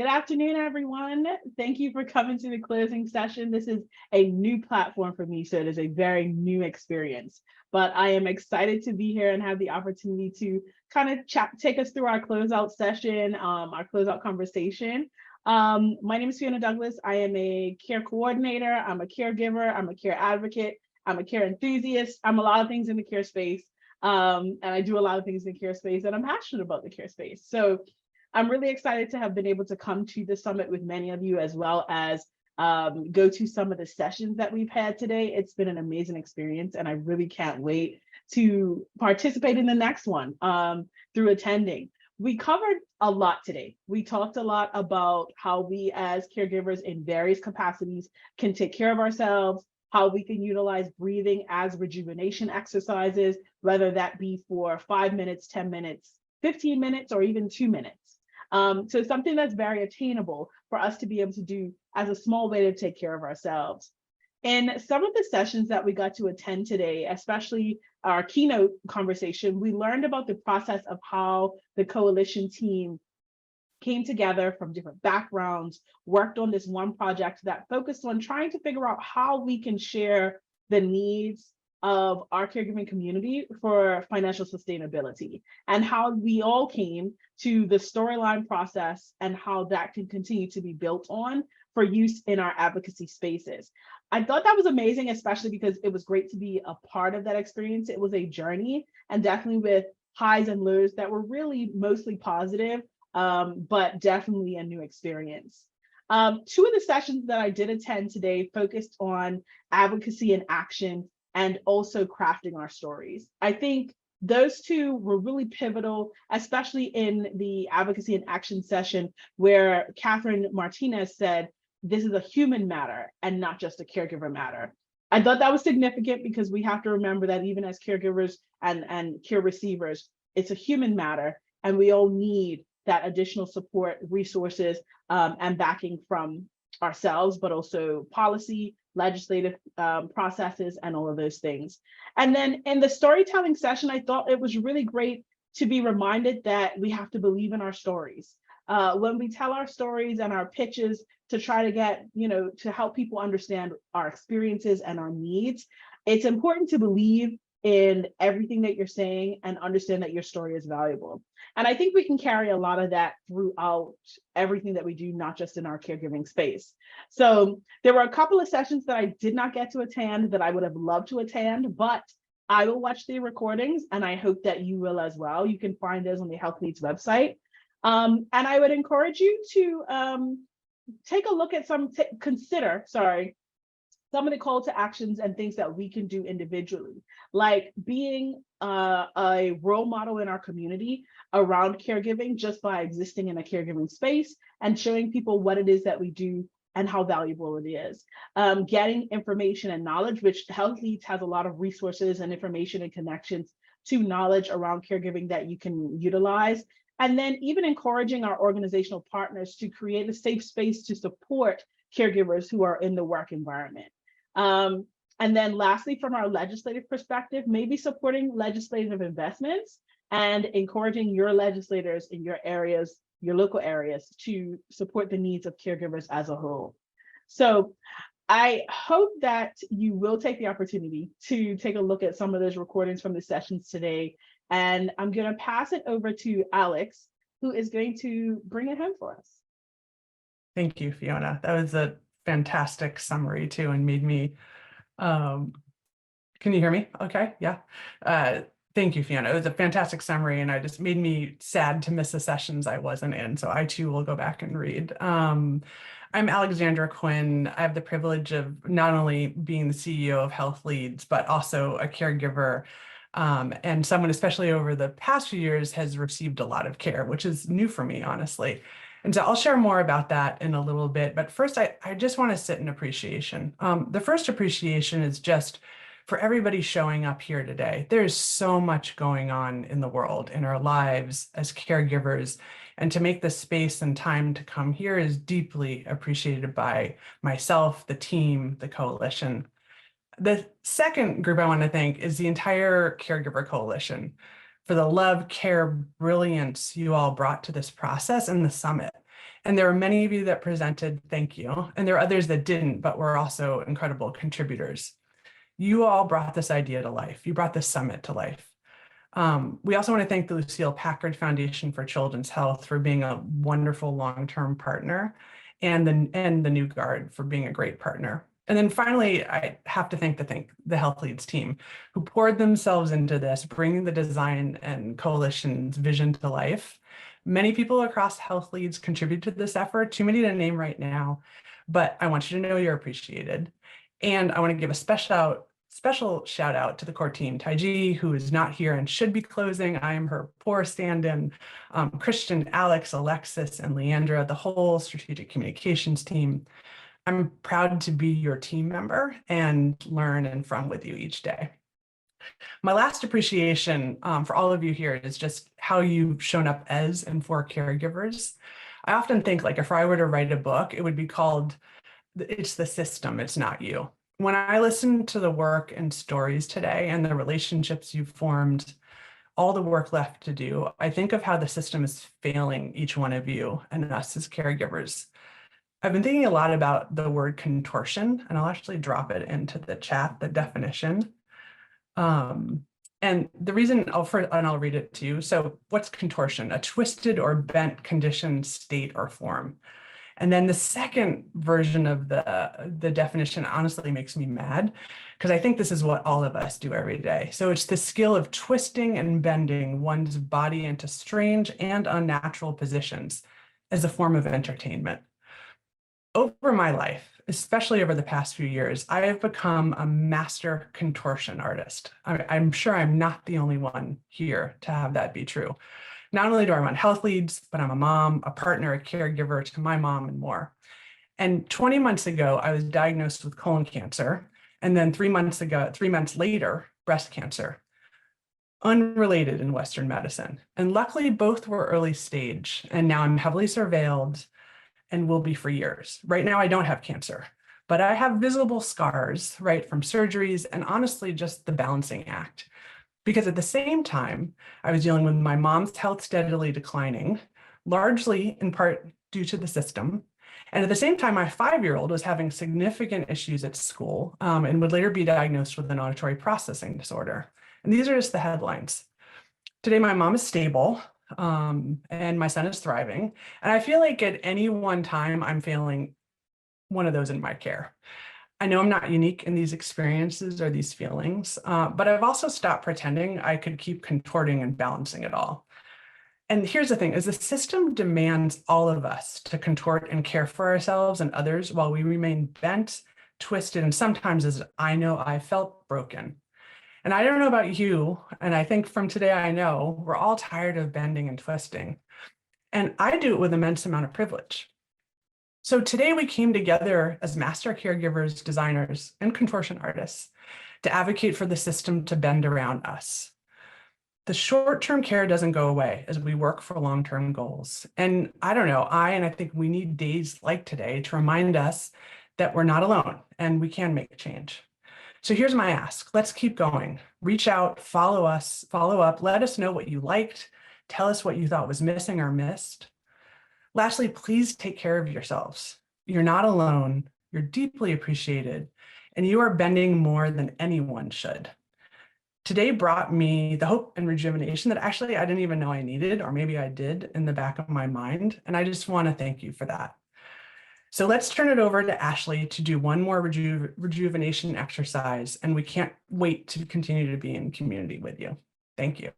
Good afternoon, everyone. Thank you for coming to the closing session. This is a new platform for me, so it is a very new experience. But I am excited to be here and have the opportunity to kind of take us through our closeout session, our closeout conversation. My name is Fiona Douglas. I am a care coordinator. I'm a caregiver. I'm a care advocate. I'm a care enthusiast. I'm a lot of things in the care space. And I do a lot of things in the care space, and I'm passionate about the care space. So I'm really excited to have been able to come to the summit with many of you, as well as go to some of the sessions that we've had today. It's been an amazing experience, and I really can't wait to participate in the next one through attending. We covered a lot today. We talked a lot about how we as caregivers in various capacities can take care of ourselves, how we can utilize breathing as rejuvenation exercises, whether that be for 5 minutes, 10 minutes, 15 minutes, or even 2 minutes. So something that's very attainable for us to be able to do as a small way to take care of ourselves. In some of the sessions that we got to attend today, especially our keynote conversation, we learned about the process of how the coalition team came together from different backgrounds, worked on this one project that focused on trying to figure out how we can share the needs of our caregiving community for financial sustainability, and how we all came to the storyline process and how that can continue to be built on for use in our advocacy spaces. I thought that was amazing, especially because it was great to be a part of that experience. It was a journey, and definitely with highs and lows that were really mostly positive, but definitely a new experience. Two of the sessions that I did attend today focused on advocacy and action, and also crafting our stories. I think those two were really pivotal, especially in the advocacy and action session, where Catherine Martinez said, this is a human matter and not just a caregiver matter. I thought that was significant because we have to remember that even as caregivers and care receivers, it's a human matter, and we all need that additional support, resources, and backing from ourselves, but also policy, legislative processes, and all of those things. And then in the storytelling session, I thought it was really great to be reminded that we have to believe in our stories. When we tell our stories and our pitches to try to get, to help people understand our experiences and our needs, it's important to believe in everything that you're saying and understand that your story is valuable. And I think we can carry a lot of that throughout everything that we do, not just in our caregiving space. So there were a couple of sessions that I did not get to attend that I would have loved to attend, but I will watch the recordings, and I hope that you will as well. You can find those on the Health Leads website. And I would encourage you to take a look at consider some of the call to actions and things that we can do individually, like being a role model in our community around caregiving just by existing in a caregiving space and showing people what it is that we do and how valuable it is. Getting information and knowledge, which Health Leads has a lot of resources and information and connections to knowledge around caregiving that you can utilize. And then even encouraging our organizational partners to create a safe space to support caregivers who are in the work environment. And then lastly, from our legislative perspective, maybe supporting legislative investments and encouraging your legislators in your areas, your local areas, to support the needs of caregivers as a whole. So I hope that you will take the opportunity to take a look at some of those recordings from the sessions today. And I'm going to pass it over to Alex, who is going to bring it home for us. Thank you, Fiona. That was a fantastic summary too, and made me, can you hear me? Okay, yeah. Thank you, Fiona. It was a fantastic summary, and it just made me sad to miss the sessions I wasn't in. So I too will go back and read. I'm Alexandra Quinn. I have the privilege of not only being the CEO of Health Leads, but also a caregiver, and someone, especially over the past few years, has received a lot of care, which is new for me, honestly. And so I'll share more about that in a little bit. But first, I just want to sit in appreciation. The first appreciation is just for everybody showing up here today. There's so much going on in the world, in our lives as caregivers, and to make the space and time to come here is deeply appreciated by myself, the team, the coalition. The second group I want to thank is the entire Caregiver Coalition for the love, care, brilliance you all brought to this process and the summit. And there are many of you that presented, thank you. And there are others that didn't, but were also incredible contributors. You all brought this idea to life. You brought this summit to life. We also want to thank the Lucille Packard Foundation for Children's Health for being a wonderful long-term partner, and the New Guard for being a great partner. And then finally, I have to thank the Health Leads team who poured themselves into this, bringing the design and coalition's vision to life. Many people across Health Leads contributed to this effort, too many to name right now, but I want you to know you're appreciated. And I want to give a special shout out to the core team, Taiji, who is not here and should be closing. I am her poor stand-in. Christian, Alex, Alexis, and Leandra, the whole strategic communications team. I'm proud to be your team member and learn and from with you each day. My last appreciation for all of you here is just how you've shown up as and for caregivers. I often think, like, if I were to write a book, it would be called It's the System, It's Not You. When I listen to the work and stories today and the relationships you've formed, all the work left to do, I think of how the system is failing each one of you and us as caregivers. I've been thinking a lot about the word contortion, and I'll actually drop it into the chat, the definition. And the reason I'll read it to you. So what's contortion? A twisted or bent condition, state, or form. And then the second version of the definition honestly makes me mad, because I think this is what all of us do every day. So it's the skill of twisting and bending one's body into strange and unnatural positions as a form of entertainment. Over my life, especially over the past few years, I have become a master contortion artist. I'm sure I'm not the only one here to have that be true. Not only do I run Health Leads, but I'm a mom, a partner, a caregiver to my mom, and more. And 20 months ago, I was diagnosed with colon cancer. And then 3 months later, breast cancer, unrelated in Western medicine. And luckily, both were early stage. And now I'm heavily surveilled and will be for years. Right now, I don't have cancer, but I have visible scars, right, from surgeries and honestly, just the balancing act. Because at the same time, I was dealing with my mom's health steadily declining, largely in part due to the system. And at the same time, my 5-year-old was having significant issues at school and would later be diagnosed with an auditory processing disorder. And these are just the headlines. Today, my mom is stable and my son is thriving. And I feel like at any one time, I'm failing one of those in my care. I know I'm not unique in these experiences or these feelings, but I've also stopped pretending I could keep contorting and balancing it all. And here's the thing, is the system demands all of us to contort and care for ourselves and others while we remain bent, twisted, and sometimes, as I know, I felt broken. And I don't know about you, and I think from today I know, we're all tired of bending and twisting. And I do it with immense amount of privilege. So today we came together as master caregivers, designers, and contortion artists to advocate for the system to bend around us. The short-term care doesn't go away as we work for long-term goals. And I don't know, I think we need days like today to remind us that we're not alone and we can make a change. So here's my ask. Let's keep going. Reach out, follow up, let us know what you liked, tell us what you thought was missing or missed. Lastly, please take care of yourselves. You're not alone, you're deeply appreciated, and you are bending more than anyone should. Today brought me the hope and rejuvenation that actually I didn't even know I needed, or maybe I did in the back of my mind, and I just want to thank you for that. So let's turn it over to Ashley to do one more rejuvenation exercise, and we can't wait to continue to be in community with you. Thank you.